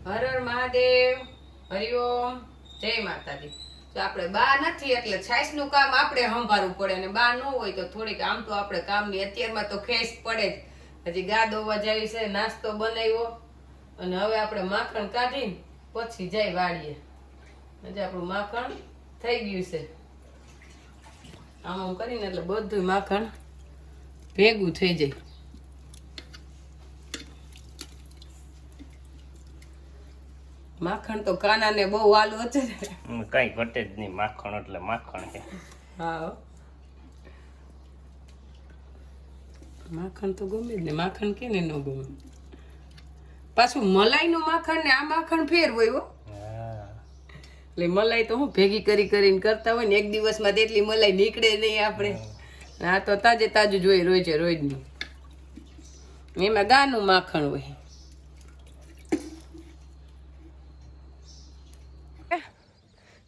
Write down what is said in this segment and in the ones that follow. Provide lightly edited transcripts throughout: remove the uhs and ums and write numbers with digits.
હર હર મહાદેવ, હરિઓમ, જય માતાજી. તો આપણે બા નથી એટલે છાશનું કામ આપણે સંભાળવું પડે, અને બા ન હોય તો થોડીક આમ તો આપણે કામની અત્યારમાં તો ખેંચ પડે જ. હજી ગા દોવા જાવી છે, નાસ્તો બનાવ્યો, અને હવે આપણે માખણ કાઢીને પછી જાય વાળીએ. હજી આપણું માખણ થઈ ગયું છે. આમ કરીને એટલે બધું માખણ ભેગું થઈ જાય. માખણ તો કાના ને બહુ વાલું હતું ને, કઈ ઘટે જ નહીં. માખણ એટલે માખણ છે. હા, માખણ તો ગમે જ ને. માખણ કે ને ન ગમે. પાછું મલાઈ નું માખણ ને આ માખણ ફેર હોય હો. એટલે મલાઈ તો હું ભેગી કરીને કરતા હોય ને, એક દિવસમાં તેટલી મલાઈ નીકળે નહીં આપણે. આ તો તાજે તાજું જોઈએ રોજે રોજનું. એમાં ગાનું માખણ હોય.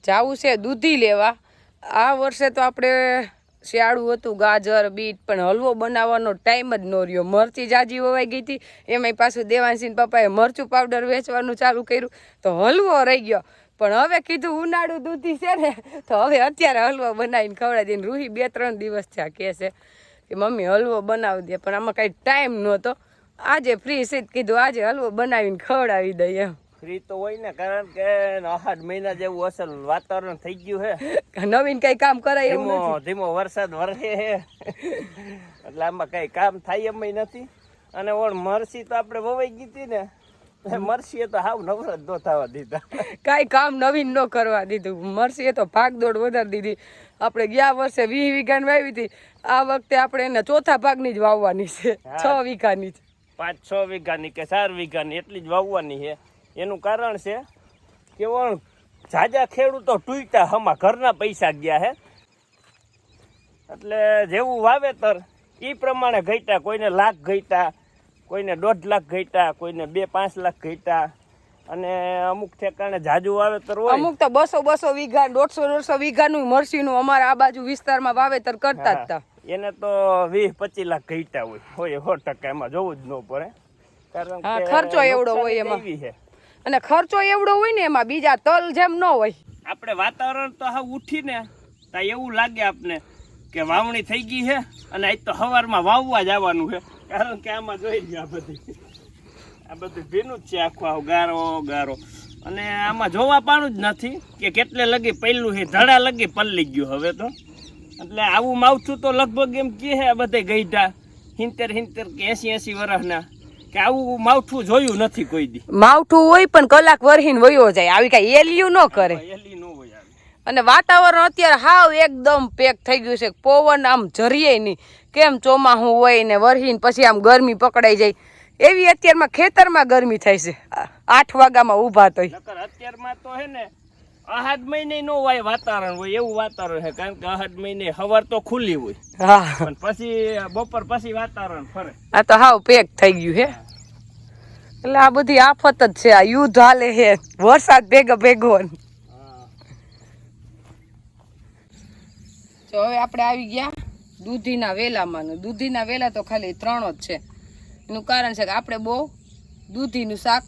જાવું છે દૂધી લેવા. આ વર્ષે તો આપણે શિયાળું હતું, ગાજર બીટ, પણ હલવો બનાવવાનો ટાઈમ જ ન રહ્યો. મરચી જાજી વવાઈ ગઈ હતી, એમાંય પાછું દેવાંશીન પપ્પાએ મરચું પાવડર વેચવાનું ચાલુ કર્યું, તો હલવો રહી ગયો. પણ હવે કીધું ઉનાળુ દૂધી છે ને, તો હવે અત્યારે હલવો બનાવીને ખવડાવી દઈને. રૂહી 2-3 દિવસ થયા કહે છે કે મમ્મી હલવો બનાવી દે, પણ આમાં કાંઈ ટાઈમ નહોતો. આજે ફ્રી છે, કીધું આજે હલવો બનાવીને ખવડાવી દઈએ એમ. ફ્રી તો હોય ને, કારણ કે 8 મહિના જેવું અસલ વાતાવરણ થઈ ગયું છે. નવીન કઈ કામ કરાય એવું ધીમો નથી. ધીમો વરસાદ વરસે છે, એટલે આમાં કઈ કામ થાય એમ નથી. અને ઓળ મરસી તો આપણે વવાઈ ગઈ હતી ને, મરસીએ તો હાવ નવરત ન થવા દીધા. કાંઈ કામ નવીન ન કરવા દીધું. મરસીએ તો ભાગદોડ વધારી દીધી. આપણે ગયા વર્ષે 20 વીઘાની વાવી હતી, આ વખતે આપણે એને ચોથા ભાગની જ વાવવાની છે. 6 વીઘાની જ, 5-6 વીઘાની કે 4 વીઘાની એટલી જ વાવવાની છે. એનું કારણ છે કે જાજા ખેડૂતો ટૂંટા હમા ઘરના પૈસા ગયા હે, એટલે જેવું વાવેતર એ પ્રમાણે ઘટ્યા. કોઈને લાખ ઘટ્યા, કોઈને 1.5 લાખ ઘટ્યા, કોઈને 2-5 લાખ ઘટ્યા. અને અમુક ઠેકાણે જાજુ વાવેતર હોય, અમુક તો 200 વીઘા 150 વીઘાનું મરસીનું અમારા આ બાજુ વિસ્તારમાં વાવેતર કરતા જ હતા. એને તો 20-25 લાખ ઘટ્યા હોય 100%. એમાં જોવું જ ન પડે, કારણ કે ખર્ચો એવડો હોય એમાં. અને ખર્ચો એવડો હોય ને એમાં, બીજા તલ જેમ ન હોય. આપણે વાતાવરણ તો હા ઉઠીને તો એવું લાગે આપને કે વાવણી થઈ ગઈ છે, અને આજ તો સવારમાં વાવવા જવાનું છે. કારણ કે આમાં જોઈ લ્યો, આ બધું ભીનું જ છે આખું, આવું ગારો ગારો. અને આમાં જોવા પાણું જ નથી કે કેટલે લગી પહેલું છે, ધડા લગી પલ્લી ગયું હવે તો. એટલે આવું માવઠું તો લગભગ એમ કહે છે બધે ગઈઢા 70 કે 80 વર્ષના, કે આવું માવઠું જોયું નથી કોઈ દી. માવઠું હોય પણ કલાક વરહીને વયો જાય, આવી કઈ એલિયું ન કરે. એલી ન હોય. અને વાતાવરણ અત્યારે હાવ એકદમ પેક થઈ ગયું છે. પવન આમ જરીએ નહીં. કેમ ચોમાસું હોય ને વરહીને પછી આમ ગરમી પકડાઈ જાય, એવી અત્યારમાં ખેતરમાં ગરમી થાય છે. 8 વાગ્યામાં ઊભા તો અત્યારમાં તો હે ને 8 મહિને નો હોય વાતાવરણ હોય એવું વાતાવરણ છે. કારણ કે 8 મહિને સવાર તો ખુલ્લી હોય, હા, પણ પછી બપોર પછી વાતાવરણ ફરે. આ તો હાવ પેક થઈ ગયું હે. એટલે આ બધી આફત જ છે. આ યુદ્ધ હાલે છે, વરસાદ ભેગો. તો હવે આપણે આવી ગયા દૂધીના વેલામાં. દૂધીના વેલા તો ખાલી 3 જ છે. એનું કારણ છે કે આપણે બહુ દૂધીનું શાક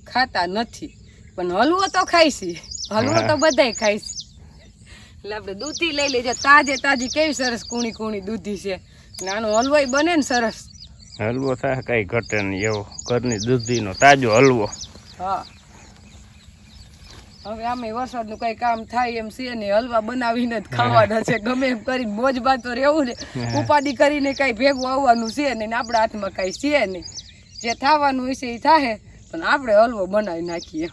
ખાતા નથી, પણ હલવો તો ખાઈશી. હલવો તો બધાય ખાઈશી. એટલે આપણે દૂધી લઈ લેજો. તાજી કેવી સરસ કૂણી દૂધી છે. અને આનો હલવો બને ને સરસ. હલવો થાય કઈ ઘટે નહીં એવો, ઘરની દૂધીનો તાજો હલવો. હા, હવે આમે વરસાદનું કઈ કામ થાય એમ છે ને, હલવા બનાવીને જ ખાવાના છે. ગમે એમ કરીને મોજ બાતો રહેવું ને, ઉપાધિ કરીને કઈ ભેગું આવવાનું છે ને, આપણા હાથમાં કઈ છે નહીં. જે થવાનું હશે એ થાય, પણ આપણે હલવો બનાવી નાખીએ.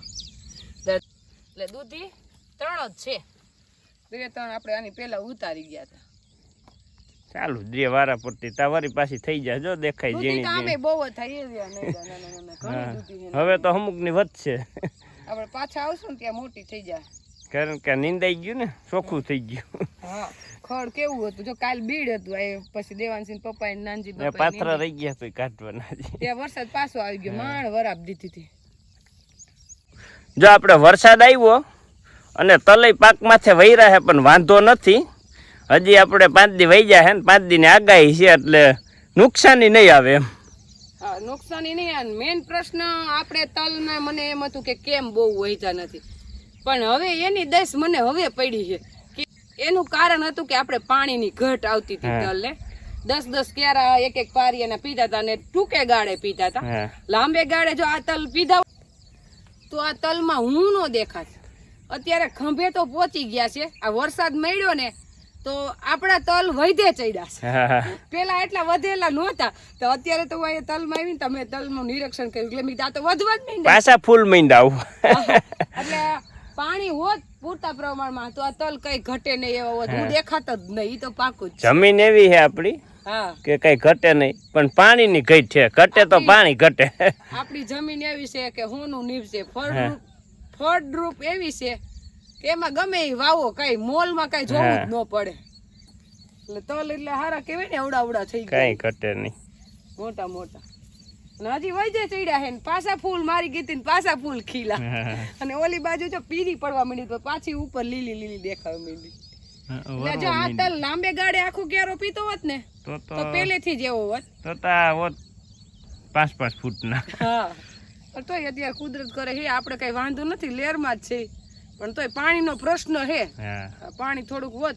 એટલે દૂધી 3 જ છે. 2-3 આપણે આની પેલા ઉતારી ગયા હતા. ચાલુ જે વારા પડતી તાવારી પાછી થઈ જાય. જો દેખાય ઝીણી બહુ થાય. હવે તો અમુક ની વધશે. આપણે પાછા આવશું ને ત્યાં મોટી થઈ જાય, કારણ કે નિંદાઈ ગયું ને, ચોખ્ખું થઈ ગયું. હા, ખડ કેવું હતું જો, કાલ બીડ હતું. આ પછી દેવાંશી પપ્પા ને નાનજી પાથરા રહી ગયા તો કાઢવાના. ત્યાં વરસાદ પાછો આવી ગયો, માંડ વરાપ દીધી હતી. જો આપણે વરસાદ આવ્યો અને તલઈ પાક માથે વૈરા છે, પણ વાંધો નથી. હજી આપણે 5 દી વહી જાય ને 5 દી ની આગાહી છે, એટલે નુકસાની નહીં આવે એમ. હા, નુકસાની નહીં. મેઇન પ્રશ્ન આપણે તલમાં મને એમ હતું કે કેમ બહુ વહેતા નથી, પણ હવે એની દસ મને હવે પડી છે કે એનું કારણ હતું કે આપણે પાણીની ઘટ આવતી હતી તલને. 10 ક્યારા એક પારિયાના પીતા હતા અને ટૂંકે ગાળે પીતા હતા. લાંબે ગાળે જો આ તલ પીધા તો આ તલમાં હું નો દેખાત. અત્યારે ખંભે તો પહોંચી ગયા છે. આ વરસાદ મળ્યો ને તો આપણા તલ વધે ચડ્યા છે. પેલા એટલા વધેલા નહોતા, તો અત્યારે તો એ તલમાં આવીને તમે તલનું નિરીક્ષણ કર્યું એટલે મીઠા તો વધવા જ નહીં, પાછા ફૂલ મીંડા એટલે પાણી હોત પૂરતા પ્રમાણમાં તો આ તલ કઈ ઘટે નહીં એવો હોત. હું દેખાતો જ નહીં, ઈ તો પાકું જ. જમીન એવી છે આપડી કે કઈ ઘટે નહીં, પણ પાણીની ઘટ છે. ઘટે તો પાણી ઘટે. આપણી જમીન એવી છે કે હોનું નીવશે, ફળદ્રુપ એવી છે કે એમાં ગમે એ વાવો કઈ મોલમાં કઈ જોવું જ ન પડે. એટલે તલ એટલે હારા કેવાય ને, અવડા થઈ ગયા, કઈ ઘટે નહીં, મોટા મોટા. અને હજી વૈજે ચડ્યા હે ને પાછા ફૂલ મારી ગઈ ને પાછા ફૂલ ખીલા. અને ઓલી બાજુ જો પીરી પડવા માંડી તો પાછી ઉપર લીલી લીલી દેખાવા માંડી. એટલે જો આ તલ લાંબે ગાડે આખું ક્યારો પીતો હોત ને તો પહેલેથી જ એવો હોત. તો 5-5 ફૂટના. હા, પણ તોય અત્યારે કુદરત કરે છે, આપણે કઈ વાંધો નથી, લેરમાં જ છે. પણ તોય પાણીનો પ્રશ્ન છે. પાણી થોડુંક હોત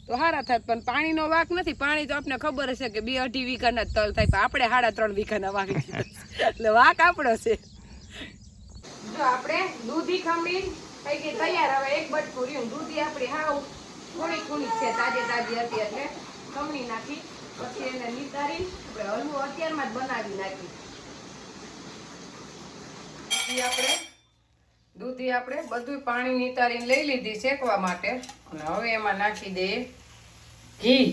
તો સારા થાત, પણ પાણીનો વાક નથી. પાણી તો આપણે ખબર હશે કે 2-2.5 વીઘાના તલ થાય, પણ આપણે 3.5 વીઘાના વાવી દીધા, એટલે વાક આપણો છે. જો આપણે દૂધી ખમણી થઈ ગઈ તૈયાર. હવે એક બટકું રહ્યું. દૂધી આપણી હાવ થોડી છે, તાજી હતી એટલે ખમણી નાખી, પછી એને નિતારી આપણે હલવો અત્યારમાં જ બનાવી નાખી. દૂધી આપણે બધું પાણી નિતારીને લઈ લીધી શેકવા માટે. અને હવે એમાં નાખી દઈએ ઘી.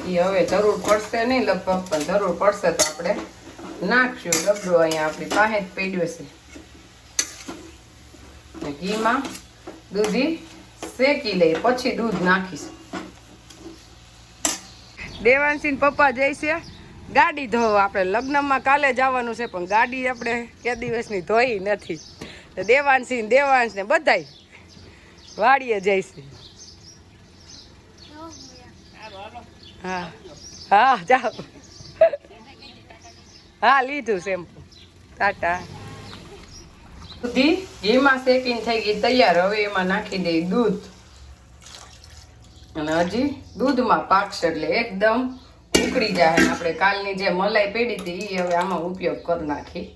હવે જરૂર પડશે નહીં લગભગ, પણ જરૂર પડશે તો આપણે નાખશું. ડબડો અહીંયા આપણી પાસે જ પડ્યો છે. ઘીમાં દૂધી શેકી લઈ પછી દૂધ નાખીશ. દેવાંશી પપ્પા જઈશે ગાડી ધોવા. આપણે લગ્નમાં કાલે જવાનું છે, પણ ગાડી આપણે કે દિવસની ધોઈ નથી. દેવાંશી દેવાંશ ને બધાય વાડીએ જઈશે. હા હા, જાઓ. હા, લીધું શેમ્પુ. ટાટા. દૂધી ઘીમાં શેકીને થઈ ગઈ તૈયાર. હવે એમાં નાખી દઈ દૂધ. અને હજી દૂધમાં પાકશે એટલે એકદમ ઉકળી જાય. આપણે કાલની જે મલાઈ પડી હતી એ હવે આમાં ઉપયોગ કરી નાખી.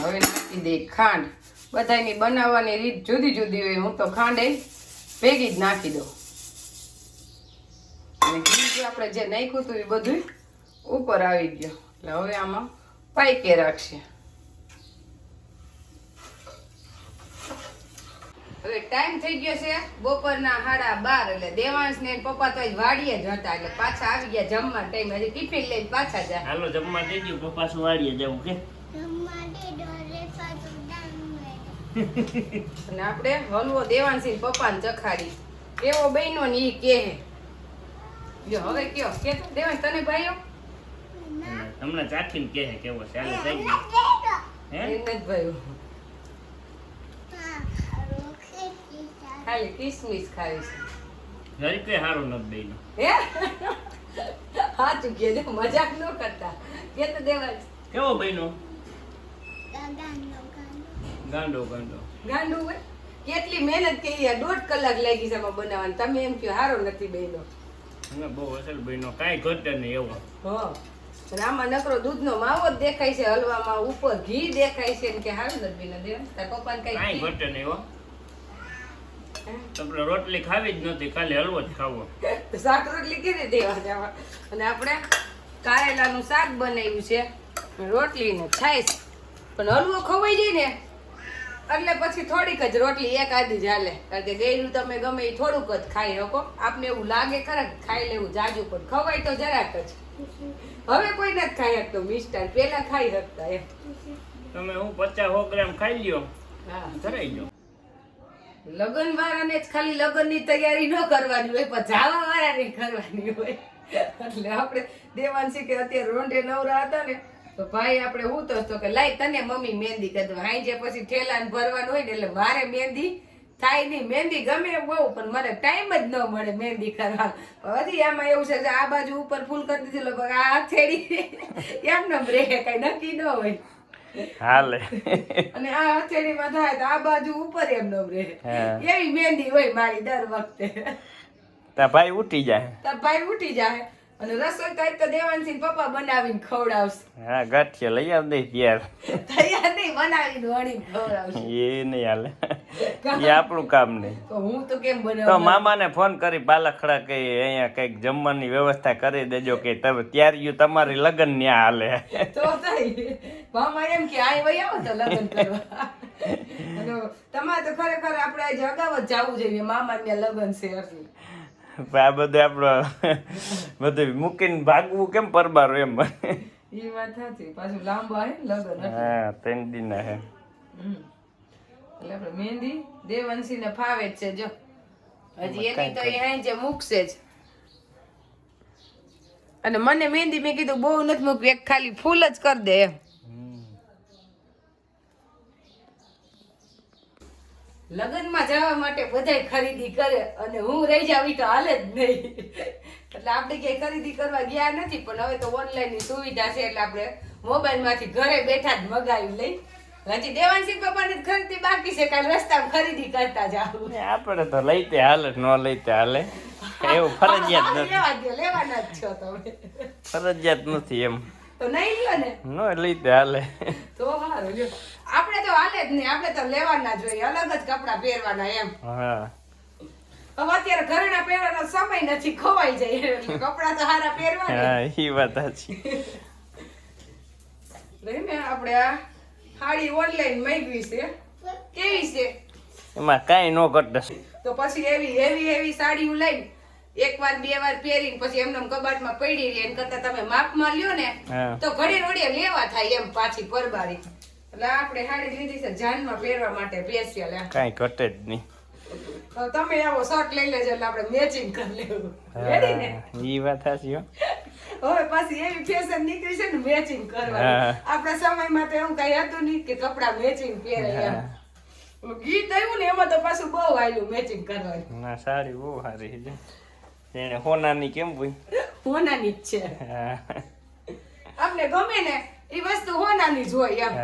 હવે નાખી દઈ ખાંડ. બધાની બનાવવાની રીત જુદી જુદી હોય, હું તો ખાંડ ભેગી જ નાખી દઉં. અને ઘી આપણે જે નાખ્યું હતું એ બધું ઉપર આવી ગયું. એટલે હવે આમાં પાઈકે રાખશે. હવે ટાઈમ થઈ ગયો છે બપોરના 12:30. એટલે દેવાંશ ને પપ્પા તો વાડીએ જ હતા, એટલે પાછા આવી ગયા જમવા ટાઈમ. હજી ટિફિન લઈને પાછા જાય. હાલો જમવા દઈ દઉં, પપ્પા શું વાડીએ જવું કે. અને આપણે હલવો દેવાંશી પપ્પાને ચખાડી કેવો બન્યો ને ઈ કે. જો હવે કયો કે દેવાંશ તને ભાઈઓ તમને ચાખીને કહે કેવો છે. હાલો થઈ ગયો હે નથી ભાઈઓ, ખાલી કિસમિસ ખાવી છે. ઘરે કોઈ સારું નથી બેનો. હે સાચું કે મજાક ન કરતા કે તો દેવાંશ કેવો બેનો? ગાંડો ગાંડું હોય. કેટલી મહેનત કરી, 1.5 કલાક લાગી છે બનાવવાની. તમે એમ કહો સારો નથી બેનો. અને બહુ અસલ બેનો, કાંઈ ઘટે નહીં એવો. હા, અને આમાં નકરો દૂધનો માવો જ દેખાય છે હલવામાં, ઉપર ઘી દેખાય છે ને કે સારું નથી બેનો. દેવાંશ તાર પપ્પાને કાંઈ ઘટે નહીં હો. આપણે રોટલી ખાવી જ નથી, ખાલી હલવો જ ખાવો. શાક રોટલી કેવી દેવા જવા. અને આપણે કારેલાનું શાક બનાવ્યું છે, રોટલી ને છાશ. પણ હલવો ખવાઈ જાય ને એટલે પછી થોડીક જ રોટલી એક આધી જ હાલે. કારણ કે ગયેલું તમે ગમે એ થોડુંક જ ખાઈ શકો. આપને એવું લાગે ખરા ખાઈ લેવું જાજુ, પણ ખવાય તો જરાક જ. હવે કોઈ નથી ખાઈ શકતો મિષ્ટાન, પેલા ખાઈ શકતા એમ. તમે હું 50-100 ગ્રામ ખાઈ લ્યો, હા, ધરાઈ ગયો. લગ્ન વાળાને જ ખાલી લગ્નની તૈયારી ન કરવાની હોય, પણ જાવા વાળાને કરવાની હોય. એટલે આપણે દેવાંશી કે અત્યારે રોંઢે નવરા હતા ને તો ભાઈ આપણે હું તો કે લાઈ તને મમ્મી મહેંદી કરી દઉં. હાઈ જે પછી ઠેલાને ભરવાનું હોય ને એટલે મારે મહેંદી થાય નહીં. મહેંદી ગમે બહુ, પણ મને ટાઈમ જ ન મળે મહેંદી કરવા. હજી આમાં એવું છે કે આ બાજુ ઉપર ફૂલ કરી દીધી, લગભગ આ હથેળી એમને રહે, કઈ નક્કી ન હોય. હાલે અને આ હથેળીમાં થાય તો આ બાજુ ઉપર એમને રહે. એવી મહેંદી હોય મારી દર વખતે. તા ભાઈ ઉઠી જાય, તાર ભાઈ ઉઠી જાય અને રસોઈ તો એક તો દેવાનસિંહ પપ્પા બનાવીને ખવડાવશે. હા ગાંઠિયા લઈ આવ દે યાર, તૈયાર નહીં, બનાવીને વળીને ખવડાવશે. એ નહીં હાલે, એ આપણું કામ નહીં. તો હું તો કેમ તો બનાવું? મામાને ફોન કરી બાલાખડા કે અહીંયા કઈક જમવાની વ્યવસ્થા કરી દેજો, કે તમે ત્યાર તમારી લગ્ન ન્યા હાલે. તો થઈ મામા એમ કે આય વઈ આવો તો લગ્ન કરવા. અને તમારે તો ખરેખર આપણે આજે અગાઉ જ જવું જોઈએ, મામા ને લગ્ન છે એટલે. આ બધું આપડે બધું મૂકીને ભાગવું કેમ પરબારો એમ. એ વાત સાચી, પાછું લાંબા હે ને લગ્ન એટલે. હા 3 દિન હે. એટલે આપણે મહેંદી દેવાંશી ને ફાવે જ છે. જો હજી એની તો અહીં જે મૂકશે જ. અને મને મહેંદી મેં કીધું બહુ નથી મૂકવી, એક ખાલી ફૂલ જ કરી દે એમ. લગ્નમાં જવા માટે બધાય ખરીદી કરે અને હું રહી જાવ તો હાલે જ નહીં. એટલે આપણે ક્યાંય ખરીદી કરવા ગયા નથી, પણ હવે તો ઓનલાઈન ની સુવિધા છે એટલે આપણે મોબાઈલ માંથી ઘરે બેઠા જ મગાવી લઈ. હજી દેવાંશી પપ્પાની ખરીદી બાકી છે, કાલ રસ્તામાં ખરીદી કરતા જાવ. આપણે તો લઈતે હાલે, ન લઈતે હાલે, એવું ફરજિયાત નથી. લેવાના જ છો તમે, ફરજિયાત નથી એમ. તો નહીં લ્યો ને, ન લઈતે હાલે તો સારું લ્યો. આપણે તો હાલે જ નહીં, આપણે તો લેવાના જોઈએ, અલગ જ કપડા પહેરવાના એમ. હા હવે અત્યારે ઘરેણા પહેરવાનો સમય નથી, ખોવાઈ જાય એટલે કપડા તો સારા પહેરવાના. હા ઈ વાત સાચી. લઈને આપણે આ સાડી ઓનલાઈન માંગવી છે, કેવી છે? એમાં કાંઈ ન ઘટે. તો પછી એવી હેવી સાડી લઈને એક વાર બે વાર પહેરીને પછી એમને કબાટમાં પડી રહી, એના કરતા તમે માપમાં લ્યો ને તો ઘડી ઘડીએ લેવા થાય એમ પાછી પરબારી. એટલે આપણે સાડી લીધી છે જાનમાં પહેરવા માટે સ્પેશિયલ. કાંઈ ઘટે જ નહીં. તો તમે આવો શર્ટ લઈ લેજો એટલે આપણે મેચિંગ કરી લેવું. રેડી ને? ઈ વાત સાચી હો. હવે પાછી એવી ફેશન નીકળી છે ને મેચિંગ કરવાની. આપણા સમયમાં તો એવું કઈ હતું નહીં કે કપડા મેચિંગ પહેરે એમ. ગીત આવ્યું ને એમાં તો પાછું બહુ આવેલું મેચિંગ કરવાનું. ના સાડી બહુ સારી છે, એને હોનાની કેમ હોય, હોનાની જ છે. આપણે ગમે ને એ વસ્તુ હોનાની જ હોય એમ.